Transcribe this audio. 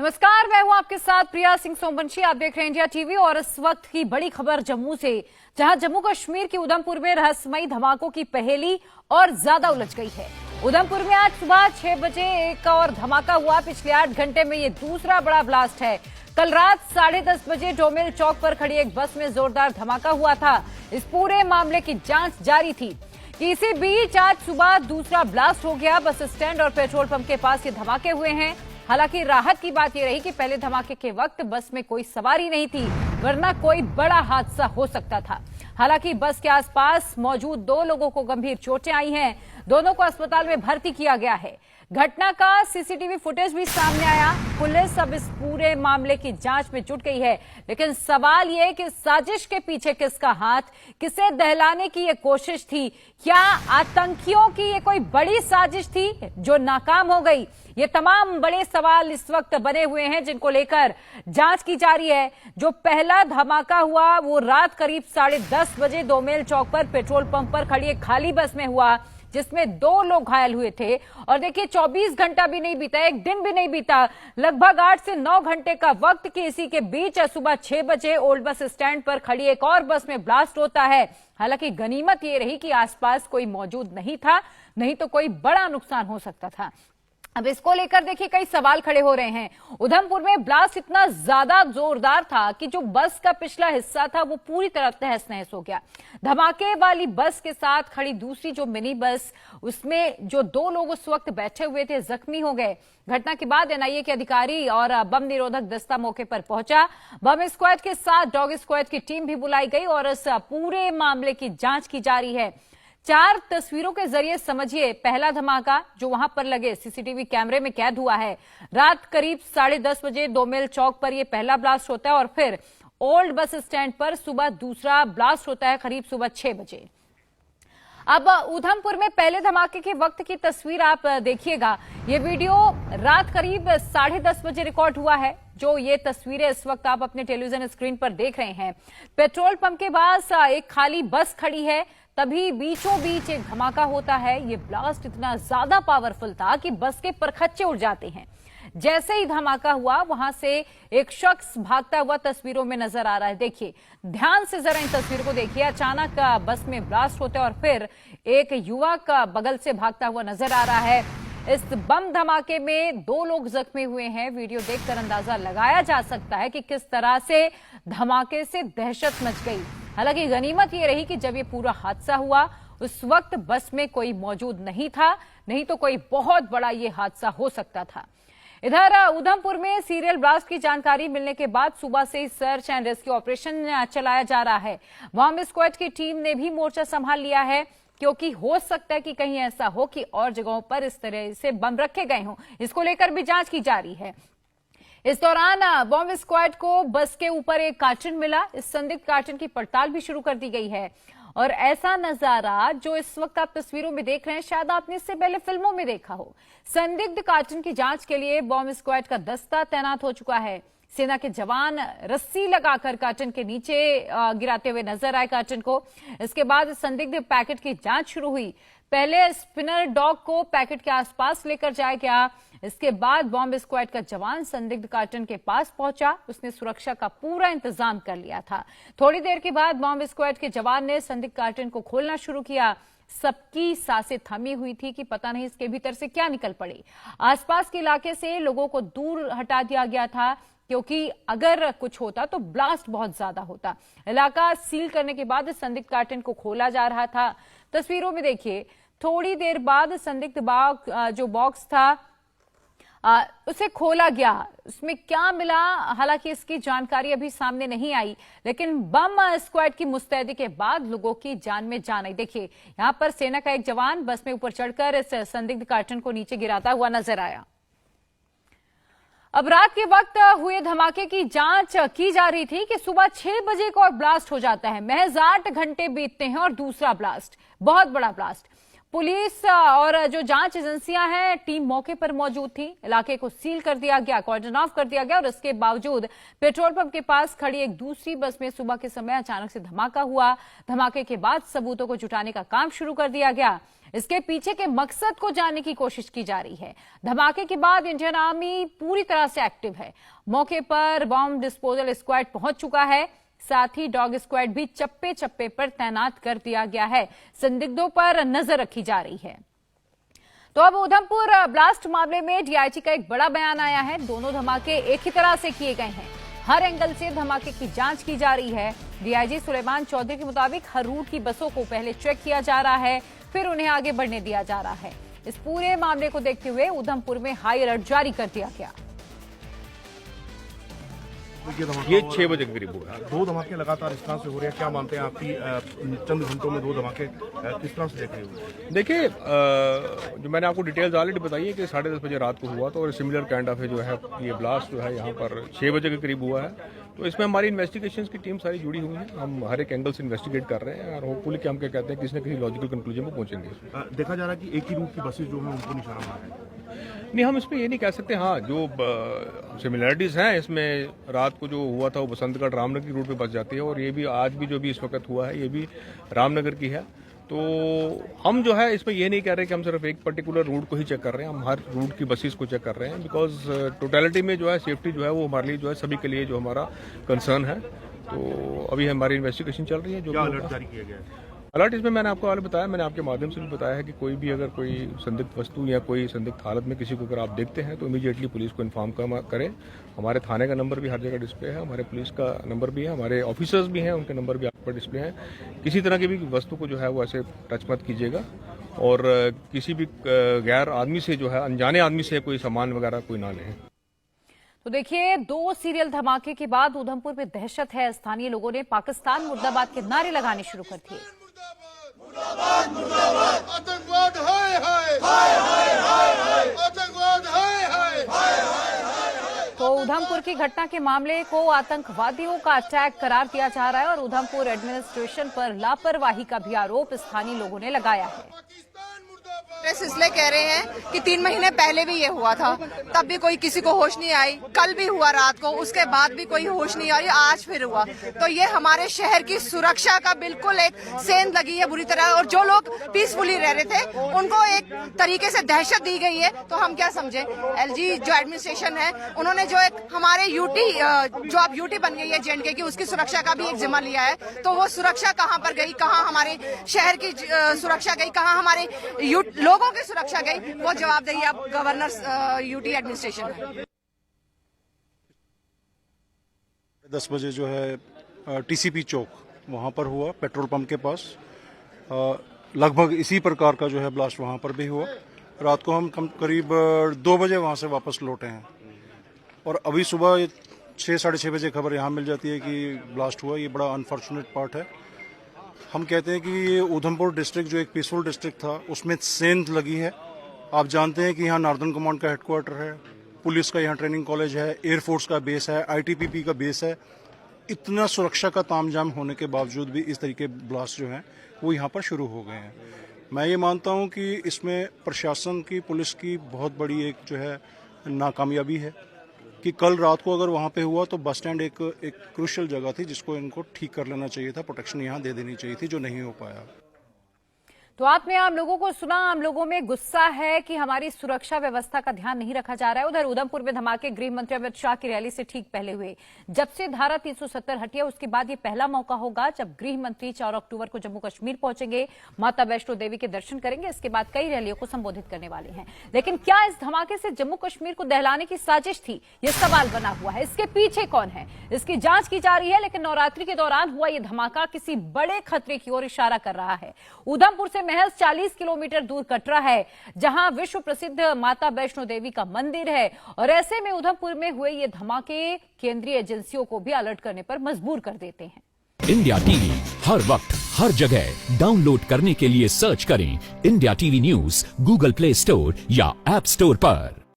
नमस्कार, मैं हूं आपके साथ प्रिया सिंह सोमवंशी। आप देख रहे हैं इंडिया टीवी और इस वक्त की बड़ी खबर जम्मू से, जहां जम्मू कश्मीर के उधमपुर में रहस्यमयी धमाकों की पहेली और ज्यादा उलझ गई है। उधमपुर में आज सुबह 6 बजे एक और धमाका हुआ। पिछले 8 घंटे में ये दूसरा बड़ा ब्लास्ट है। कल रात 10:30 बजे डोमेल चौक पर खड़ी एक बस में जोरदार धमाका हुआ था। इस पूरे मामले की जांच जारी थी कि इसी बीच आज सुबह दूसरा ब्लास्ट हो गया। बस स्टैंड और पेट्रोल पंप के पास ये धमाके हुए हैं। हालांकि राहत की बात यह रही कि पहले धमाके के वक्त बस में कोई सवारी नहीं थी, वरना कोई बड़ा हादसा हो सकता था। हालांकि बस के आसपास मौजूद 2 लोगों को गंभीर चोटें आई हैं। दोनों को अस्पताल में भर्ती किया गया है। घटना का सीसीटीवी फुटेज भी सामने आया। पुलिस अब इस पूरे मामले की जांच में जुट गई है, लेकिन सवाल यह कि साजिश के पीछे किसका हाथ, किसे दहलाने की ये कोशिश थी? क्या आतंकियों की ये कोई बड़ी साजिश थी जो नाकाम हो गई? ये तमाम बड़े सवाल इस वक्त बने हुए हैं, जिनको लेकर जांच की जा रही है। जो पहला धमाका हुआ वो रात करीब 10:30 बजे दोमेल चौक पर पेट्रोल पंप पर खड़ी एक खाली बस में हुआ, जिसमें 2 लोग घायल हुए थे। और देखिए, 24 घंटा भी नहीं बीता, एक दिन भी नहीं बीता, लगभग 8 से 9 घंटे का वक्त कि इसी के बीच सुबह 6 बजे ओल्ड बस स्टैंड पर खड़ी एक और बस में ब्लास्ट होता है। हालांकि गनीमत ये रही कि आसपास कोई मौजूद नहीं था, नहीं तो कोई बड़ा नुकसान हो सकता था। अब इसको लेकर देखिए कई सवाल खड़े हो रहे हैं। उधमपुर में ब्लास्ट इतना ज्यादा जोरदार था कि जो बस का पिछला हिस्सा था वो पूरी तरह तहस नहस हो गया। धमाके वाली बस के साथ खड़ी दूसरी जो मिनी बस, उसमें जो 2 लोग उस वक्त बैठे हुए थे जख्मी हो गए। घटना के बाद एनआईए के अधिकारी और बम निरोधक दस्ता मौके पर पहुंचा। बम स्क्वाड के साथ डॉग स्क्वाड की टीम भी बुलाई गई और इस पूरे मामले की जांच की जा रही है। 4 तस्वीरों के जरिए समझिए पहला धमाका जो वहां पर लगे सीसीटीवी कैमरे में कैद हुआ है। रात करीब 10:30 बजे दोमेल चौक पर यह पहला ब्लास्ट होता है और फिर ओल्ड बस स्टैंड पर सुबह दूसरा ब्लास्ट होता है करीब सुबह 6 बजे। अब उधमपुर में पहले धमाके के वक्त की तस्वीर आप देखिएगा। ये वीडियो रात करीब 10:30 बजे रिकॉर्ड हुआ है। जो ये तस्वीरें इस वक्त आप अपने टेलीविजन स्क्रीन पर देख रहे हैं, पेट्रोल पंप के पास एक खाली बस खड़ी है, तभी बीचों बीच एक धमाका होता है। ये ब्लास्ट इतना ज्यादा पावरफुल था कि बस के परखच्चे उड़ जाते हैं। जैसे ही धमाका हुआ, वहां से एक शख्स भागता हुआ तस्वीरों में नजर आ रहा है। देखिए, ध्यान से जरा इन तस्वीरों को देखिए। अचानक बस में ब्लास्ट होता है और फिर एक युवक बगल से भागता हुआ नजर आ रहा है। इस बम धमाके में 2 लोग जख्मी हुए हैं। वीडियो देखकर अंदाजा लगाया जा सकता है कि किस तरह से धमाके से दहशत मच गई। हालांकि गनीमत ये रही कि जब ये पूरा हादसा हुआ उस वक्त बस में कोई मौजूद नहीं था, नहीं तो कोई बहुत बड़ा ये हादसा हो सकता था। इधर उधमपुर में सीरियल ब्लास्ट की जानकारी मिलने के बाद सुबह से सर्च एंड रेस्क्यू ऑपरेशन चलाया जा रहा है। बॉम्ब स्क्वाड की टीम ने भी मोर्चा संभाल लिया है, क्योंकि हो सकता है कि कहीं ऐसा हो कि और जगहों पर इस तरह से बम रखे गए हों। इसको लेकर भी जांच की जा रही है। इस दौरान बॉम्ब स्क्वाड को बस के ऊपर एक कार्टन मिला। इस संदिग्ध कार्टन की पड़ताल भी शुरू कर दी गई है। और ऐसा नजारा जो इस वक्त आप तस्वीरों में देख रहे हैं, शायद आपने इससे पहले फिल्मों में देखा हो। संदिग्ध कार्टन की जांच के लिए बॉम्ब स्क्वाड का दस्ता तैनात हो चुका है। सेना के जवान रस्सी लगाकर कार्टन के नीचे गिराते हुए नजर आए कार्टन को। इसके बाद संदिग्ध पैकेट की जांच शुरू हुई। पहले स्पिनर डॉग को पैकेट के आसपास लेकर जाया गया। इसके बाद बॉम्ब स्क्वाड का जवान संदिग्ध कार्टन के पास पहुंचा। उसने सुरक्षा का पूरा इंतजाम कर लिया था। थोड़ी देर के बाद बॉम्ब स्क्वाड के जवान ने संदिग्ध कार्टन को खोलना शुरू किया। सबकी सांसें थमी हुई थी कि पता नहीं इसके भीतर से क्या निकल पड़े। आसपास के इलाके से लोगों को दूर हटा दिया गया था, क्योंकि अगर कुछ होता तो ब्लास्ट बहुत ज्यादा होता। इलाका सील करने के बाद संदिग्ध कार्टन को खोला जा रहा था। तस्वीरों में देखिए, थोड़ी देर बाद संदिग्ध जो बॉक्स था उसे खोला गया। उसमें क्या मिला, हालांकि इसकी जानकारी अभी सामने नहीं आई, लेकिन बम स्क्वाड की मुस्तैदी के बाद लोगों की जान में जान आई। देखिए, यहां पर सेना का एक जवान बस में ऊपर चढ़कर इस संदिग्ध कार्टन को नीचे गिराता हुआ नजर आया। अब रात के वक्त हुए धमाके की जांच की जा रही थी कि सुबह 6 बजे को और ब्लास्ट हो जाता है। महज 8 घंटे बीतते हैं और दूसरा ब्लास्ट, बहुत बड़ा ब्लास्ट। पुलिस और जो जांच एजेंसियां हैं, टीम मौके पर मौजूद थी। इलाके को सील कर दिया गया, कॉर्डन ऑफ कर दिया गया और इसके बावजूद पेट्रोल पंप के पास खड़ी एक दूसरी बस में सुबह के समय अचानक से धमाका हुआ। धमाके के बाद सबूतों को जुटाने का काम शुरू कर दिया गया। इसके पीछे के मकसद को जानने की कोशिश की जा रही है। धमाके के बाद इंडियन आर्मी पूरी तरह से एक्टिव है। मौके पर बॉम्ब डिस्पोजल स्क्वाड पहुंच चुका है। साथ ही डॉग स्क्वाड भी चप्पे चप्पे पर तैनात कर दिया गया है। संदिग्धों पर नजर रखी जा रही है। तो अब उधमपुर ब्लास्ट मामले में डीआईजी का एक बड़ा बयान आया है। दोनों धमाके एक ही तरह से किए गए हैं। हर एंगल से धमाके की जांच की जा रही है। डीआईजी सुलेमान चौधरी के मुताबिक हर रूट की बसों को पहले चेक किया जा रहा है, फिर उन्हें आगे बढ़ने दिया जा रहा है। इस पूरे मामले को देखते हुए उधमपुर में हाई अलर्ट जारी कर दिया गया। ये 6 बजे के करीब हुआ। 2 धमाके लगातार इस तरह से हो रहे हैं, क्या मानते हैं आपकी चंद घंटों में 2 धमाके किस तरह से देख रहे हो? देखिए, जो मैंने आपको डिटेल्स ऑलरेडी बताई है कि 10:30 बजे रात को हुआ, तो और सिमिलर काइंड ऑफ जो है ये ब्लास्ट जो है यहाँ पर 6 बजे के करीब हुआ है। तो इसमें हमारी इन्वेस्टिगेशंस की टीम सारी जुड़ी हुई है। हम हर एक एंगल से इन्वेस्टिगेट कर रहे हैं और होपफुली कि हम क्या कहते हैं किसी न किसी लॉजिकल कंक्लूजन पर पहुंचेंगे। देखा जा रहा है कि एक ही रूट की बसेज जो है उनको निशाना बनाया है। नहीं, हम इसमें ये नहीं कह सकते। हाँ, जो सिमिलरिटीज हैं इसमें, रात को जो हुआ था वो बसंतगढ़ रामनगर की रूट पे बस जाती है और ये भी आज भी जो भी इस वक्त हुआ है ये भी रामनगर की है। तो हम जो है इसमें ये नहीं कह रहे कि हम सिर्फ एक पर्टिकुलर रूट को ही चेक कर रहे हैं, हम हर रूट की बसेस को चेक कर रहे हैं। बिकॉज टोटलिटी में जो है सेफ्टी जो है वो हमारे लिए जो है सभी के लिए जो हमारा कंसर्न है। तो अभी हमारी इन्वेस्टिगेशन चल रही है। जो अलर्ट जारी किया गया है? अलर्ट इसमें मैंने आपको पहले बताया, मैंने आपके माध्यम से भी बताया है कि कोई भी अगर कोई संदिग्ध वस्तु या कोई संदिग्ध हालत में किसी को अगर आप देखते हैं तो इमीडिएटली पुलिस को इन्फॉर्म करें। हमारे थाने का नंबर भी हर जगह डिस्प्ले है, हमारे पुलिस का नंबर भी है, हमारे ऑफिसर्स भी हैं, उनके नंबर भी आप पर डिस्प्ले हैं। किसी तरह की भी वस्तु को जो है वो ऐसे टच मत कीजिएगा और किसी भी गैर आदमी से जो है, अनजाने आदमी से कोई सामान वगैरह कोई ना लें। तो देखिए, 2 सीरियल धमाके के बाद उधमपुर में दहशत है। स्थानीय लोगों ने पाकिस्तान मुर्दाबाद के नारे लगाने शुरू कर दिए। मुर्दाबाद मुर्दाबाद आतंकवाद हाय हाय हाय हाय हाय आतंकवाद हाय हाय हाय हाय। तो उधमपुर की घटना के मामले को आतंकवादियों का अटैक करार दिया जा रहा है और उधमपुर एडमिनिस्ट्रेशन पर लापरवाही का भी आरोप स्थानीय लोगों ने लगाया है। प्रेस इसलिए कह रहे हैं कि 3 महीने पहले भी ये हुआ था, तब भी कोई किसी को होश नहीं आई। कल भी हुआ रात को, उसके बाद भी कोई होश नहीं आई, आज फिर हुआ। तो ये हमारे शहर की सुरक्षा का बिल्कुल एक सेंध लगी है बुरी तरह। और जो लोग पीसफुली रह रहे थे उनको एक तरीके से दहशत दी गई है। तो हम क्या समझे, एलजी जो एडमिनिस्ट्रेशन है उन्होंने जो एक हमारे यूटी जो अब यूटी बन गई है जेएंडके की, उसकी सुरक्षा का भी एक जिम्मा लिया है। तो वो सुरक्षा कहाँ पर गई, कहाँ हमारे शहर की सुरक्षा गई, कहाँ हमारे लोगों की सुरक्षा गई, वो जवाबदेही अब गवर्नर यूटी एडमिनिस्ट्रेशन है। 10 बजे जो है टीसीपी चौक वहाँ पर हुआ, पेट्रोल पंप के पास। लगभग इसी प्रकार का जो है ब्लास्ट वहाँ पर भी हुआ। रात को हम करीब 2 बजे वहाँ से वापस लौटे हैं और अभी सुबह 6 साढ़े 6 बजे खबर यहाँ मिल जाती है कि ब्लास्ट हुआ। ये बड़ा अनफॉर्चुनेट पार्ट है। हम कहते हैं कि ये उधमपुर डिस्ट्रिक्ट जो एक पीसफुल डिस्ट्रिक्ट था उसमें सेंध लगी है। आप जानते हैं कि यहाँ नॉर्दर्न कमांड का हेडक्वार्टर है, पुलिस का यहाँ ट्रेनिंग कॉलेज है, एयरफोर्स का बेस है, आईटीबीपी का बेस है। इतना सुरक्षा का तामझाम होने के बावजूद भी इस तरीके ब्लास्ट जो हैं वो यहाँ पर शुरू हो गए हैं। मैं ये मानता हूँ कि इसमें प्रशासन की, पुलिस की बहुत बड़ी एक जो है नाकामयाबी है कि कल रात को अगर वहाँ पे हुआ तो बस स्टैंड एक क्रूशियल जगह थी जिसको इनको ठीक कर लेना चाहिए था, प्रोटेक्शन यहाँ दे देनी चाहिए थी, जो नहीं हो पाया। तो आपने आम लोगों को सुना, आम लोगों में गुस्सा है कि हमारी सुरक्षा व्यवस्था का ध्यान नहीं रखा जा रहा है। उधर उधमपुर में धमाके गृह मंत्री अमित शाह की रैली से ठीक पहले हुए। जब से धारा 370 हटी है उसके बाद ये पहला मौका होगा जब गृह मंत्री 4 अक्टूबर को जम्मू कश्मीर पहुंचेंगे, माता वैष्णो देवी के दर्शन करेंगे। इसके बाद कई रैलियों को संबोधित करने वाले हैं। लेकिन क्या इस धमाके से जम्मू कश्मीर को दहलाने की साजिश थी, ये सवाल बना हुआ है। इसके पीछे कौन है, इसकी जांच की जा रही है। लेकिन नवरात्रि के दौरान हुआ ये धमाका किसी बड़े खतरे की ओर इशारा कर रहा है। उधमपुर से महज 40 किलोमीटर दूर कटरा है, जहां विश्व प्रसिद्ध माता वैष्णो देवी का मंदिर है। और ऐसे में उधमपुर में हुए ये धमाके केंद्रीय एजेंसियों को भी अलर्ट करने पर मजबूर कर देते हैं। इंडिया टीवी हर वक्त हर जगह डाउनलोड करने के लिए सर्च करें India TV news Google play store या ऐप स्टोर पर।